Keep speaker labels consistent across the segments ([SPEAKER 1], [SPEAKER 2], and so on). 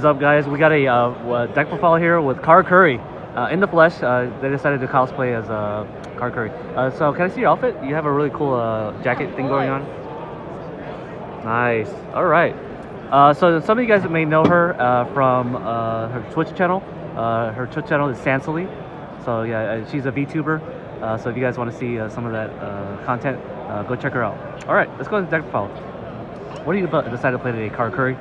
[SPEAKER 1] What's up, guys? We got a deck profile here with Katakuri. In the flesh, they decided to cosplay as Katakuri. So can I see your outfit? You have a really cool jacket thing going on. Nice. All right. So some of you guys may know her from her Twitch channel. Her Twitch channel is Sansily. So yeah, she's a VTuber. So if you guys want to see some of that content, go check her out. All right, let's go to the deck profile. What do you decide to play today, Katakuri?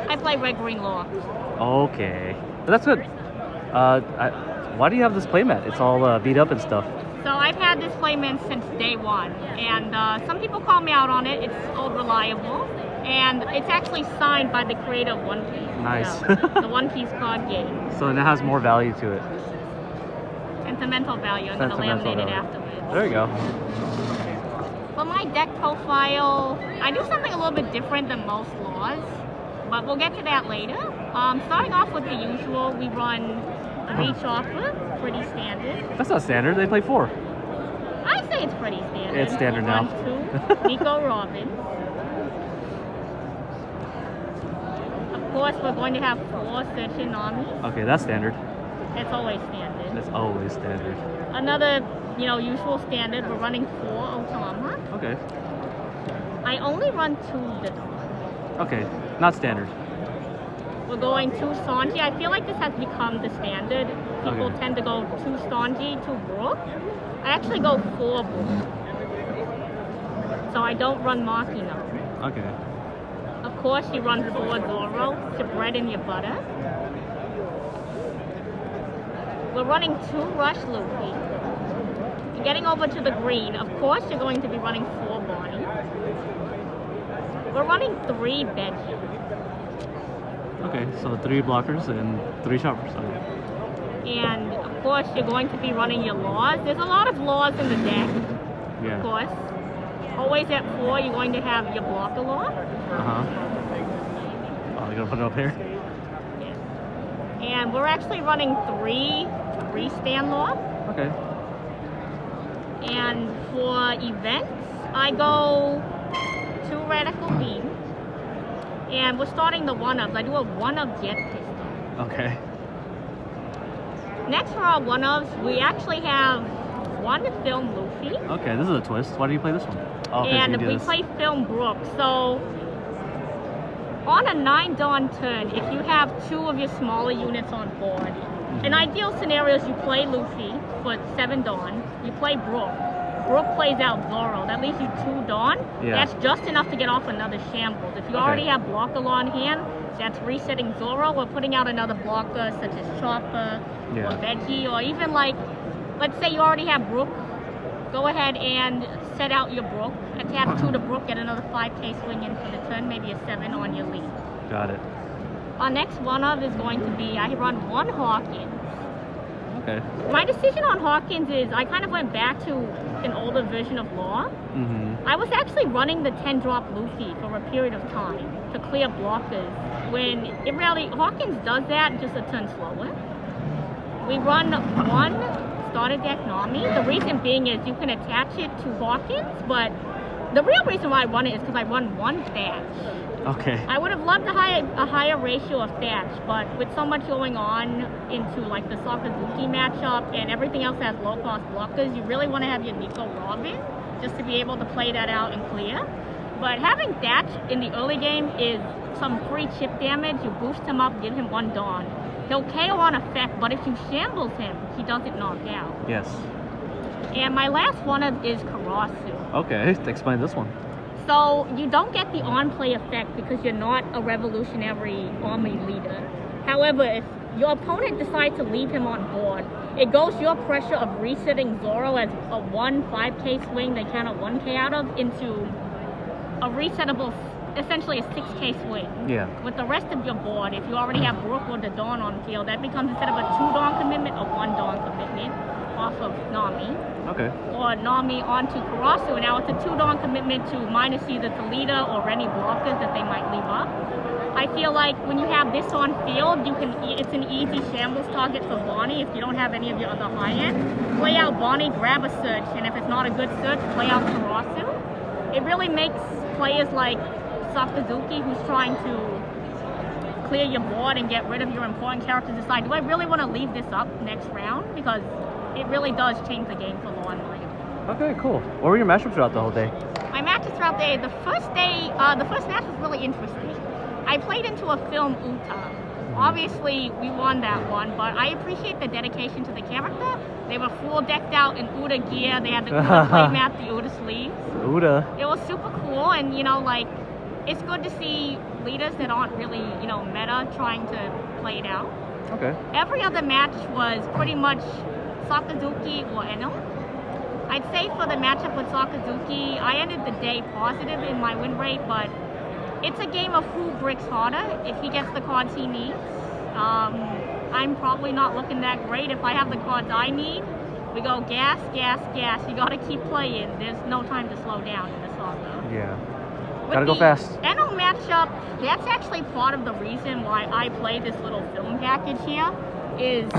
[SPEAKER 2] I play Red Green Law.
[SPEAKER 1] Okay, that's good. Why do you have this playmat? It's all beat up and stuff.
[SPEAKER 2] So I've had this playmat since day one, and some people call me out on it. It's old reliable, and it's actually signed by the creator of One Piece.
[SPEAKER 1] Nice.
[SPEAKER 2] So, the One Piece card game.
[SPEAKER 1] So it has more value to it.
[SPEAKER 2] Sentimental value. I'm going to laminate it afterwards.
[SPEAKER 1] There you go.
[SPEAKER 2] For my deck profile, I do something a little bit different than most laws, but we'll get to that later. Starting off with the usual, we run 3 chopper, pretty standard.
[SPEAKER 1] That's not standard. They play 4.
[SPEAKER 2] I say it's pretty standard.
[SPEAKER 1] It's standard now.
[SPEAKER 2] 1, 2, Nico Robin. Of course, we're going to have 4 Searching Armies.
[SPEAKER 1] Okay, that's standard.
[SPEAKER 2] It's always standard.
[SPEAKER 1] It's always standard.
[SPEAKER 2] Another, usual standard, we're running 4 Otama.
[SPEAKER 1] Okay.
[SPEAKER 2] I only run 2 Didon.
[SPEAKER 1] Okay, not standard.
[SPEAKER 2] We're going 2 Sanji. I feel like this has become the standard. People tend to go 2 Sanji, 2 Brook. I actually go 4 Brook. So I don't run Makino.
[SPEAKER 1] Okay.
[SPEAKER 2] Of course, you run 4 Zoro to bread in your butter. We're running 2 Rush Luffy. Getting over to the green, of course, you're going to be running 4 Bonnie. We're running 3 Veggie.
[SPEAKER 1] Okay, so 3 blockers and 3 choppers. Okay.
[SPEAKER 2] And of course, you're going to be running your laws. There's a lot of laws in the deck.
[SPEAKER 1] Yeah.
[SPEAKER 2] Of course. Always at 4, you're going to have your blocker law.
[SPEAKER 1] Oh, you're gonna put it up here?
[SPEAKER 2] Yes. And we're actually running 3 stand law.
[SPEAKER 1] Okay.
[SPEAKER 2] And for events, I go 2 Radical Beam. And we're starting the 1-ofs. I do a 1-of Jet Pistol.
[SPEAKER 1] Okay.
[SPEAKER 2] Next for our 1-ofs, we actually have 1 Film Luffy.
[SPEAKER 1] Okay, this is a twist. Why do you play this one? Oh,
[SPEAKER 2] and we play Film Brook. So on a 9 Dawn turn, if you have 2 of your smaller units on board, in ideal scenarios, you play Luffy for 7 Dawn, you play Brook. Brook plays out Zoro. That leaves you 2 Dawn.
[SPEAKER 1] Yeah.
[SPEAKER 2] That's just enough to get off another Shambles. If you already have blocker law in hand, that's resetting Zoro or putting out another blocker such as Chopper or Veggie, or even like, let's say you already have Brook. Go ahead and set out your Brook. Attach 2 to Brook, get another 5k swing in for the turn, maybe a 7 on your lead.
[SPEAKER 1] Got it.
[SPEAKER 2] Our next 1-of is going to be, I run 1 Hawkins.
[SPEAKER 1] Okay.
[SPEAKER 2] My decision on Hawkins is I kind of went back to an older version of Law. I was actually running the 10-drop Luffy for a period of time to clear blockers. When it really, Hawkins does that just a turn slower. We run 1 starter deck Nami. The reason being is you can attach it to Hawkins, but the real reason why I run it is because I run 1 Thatch.
[SPEAKER 1] Okay.
[SPEAKER 2] I would have loved a higher ratio of Thatch, but with so much going on into like the Sakazuki matchup and everything else has low cost blockers, you really want to have your Nico Robin just to be able to play that out and clear. But having Thatch in the early game is some free chip damage. You boost him up, give him 1 Dawn. He'll KO on effect, but if you shambles him, he doesn't knock out.
[SPEAKER 1] Yes.
[SPEAKER 2] And my last one is Karasu.
[SPEAKER 1] Okay, explain this one.
[SPEAKER 2] So you don't get the on-play effect because you're not a revolutionary army leader. However, if your opponent decides to leave him on board, it goes your pressure of resetting Zoro as a 1 5k swing they count a 1k out of into a resettable, essentially a 6k swing.
[SPEAKER 1] Yeah.
[SPEAKER 2] With the rest of your board, if you already have Brook or the Dawn on field, that becomes instead of a 2 Dawn commitment, a 1 Dawn commitment off of Nami.
[SPEAKER 1] Okay.
[SPEAKER 2] Or Nami onto Karasu, and now it's a 2 Dawn commitment to minus either Toledo or any blockers that they might leave up. I feel like when you have this on field, it's an easy shambles target for Bonnie if you don't have any of your other high-end. Play out Bonnie, grab a search, and if it's not a good search, play out Karasu. It really makes players like Sakazuki, who's trying to clear your board and get rid of your important characters, decide, do I really want to leave this up next round? Because it really does change the game for Law in my opinion.
[SPEAKER 1] Okay, cool. What were your matchups throughout the whole day?
[SPEAKER 2] My matches throughout the day, the first match was really interesting. I played into a film Uta. Obviously, we won that one, but I appreciate the dedication to the character. They were full decked out in Uta gear. They had the Uta playmat, the Uta sleeves.
[SPEAKER 1] Uta.
[SPEAKER 2] It was super cool, and you know, like, it's good to see leaders that aren't really, you know, meta trying to play it out.
[SPEAKER 1] Okay.
[SPEAKER 2] Every other match was pretty much Sakazuki or Eno. I'd say for the matchup with Sakazuki, I ended the day positive in my win rate, but it's a game of who bricks harder. If he gets the cards he needs, I'm probably not looking that great. If I have the cards I need, we go gas, gas, gas. You gotta keep playing. There's no time to slow down in this saga.
[SPEAKER 1] Yeah.
[SPEAKER 2] With
[SPEAKER 1] Gotta go fast.
[SPEAKER 2] Eno matchup, that's actually part of the reason why I play this little film package here, is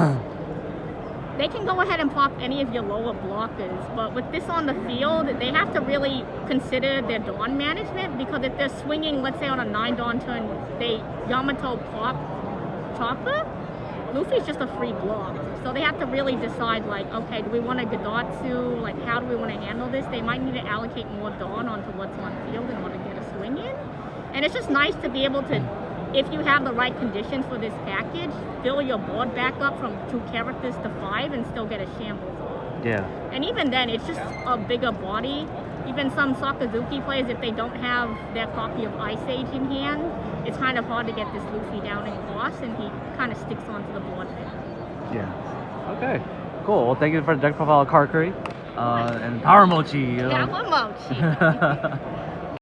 [SPEAKER 2] they can go ahead and pop any of your lower blockers, but with this on the field, they have to really consider their Dawn management, because if they're swinging, let's say on a 9 Dawn turn, they Yamato pop Chopper, Luffy's just a free block. So they have to really decide, like, okay, do we want a Gadatsu? Like, how do we want to handle this? They might need to allocate more Dawn onto what's on field in order to get a swing in. And it's just nice to be able to, if you have the right conditions for this package, fill your board back up from 2 characters to 5 and still get a shambles off.
[SPEAKER 1] Yeah.
[SPEAKER 2] And even then, it's just a bigger body. Even some Sakazuki players, if they don't have their copy of Ice Age in hand, it's kind of hard to get this Luffy down in cost, and he kind of sticks onto the board there.
[SPEAKER 1] Yeah. Okay. Cool. Well, thank you for the deck profile of Katakuri. And Power Mochi.
[SPEAKER 2] Power Mochi.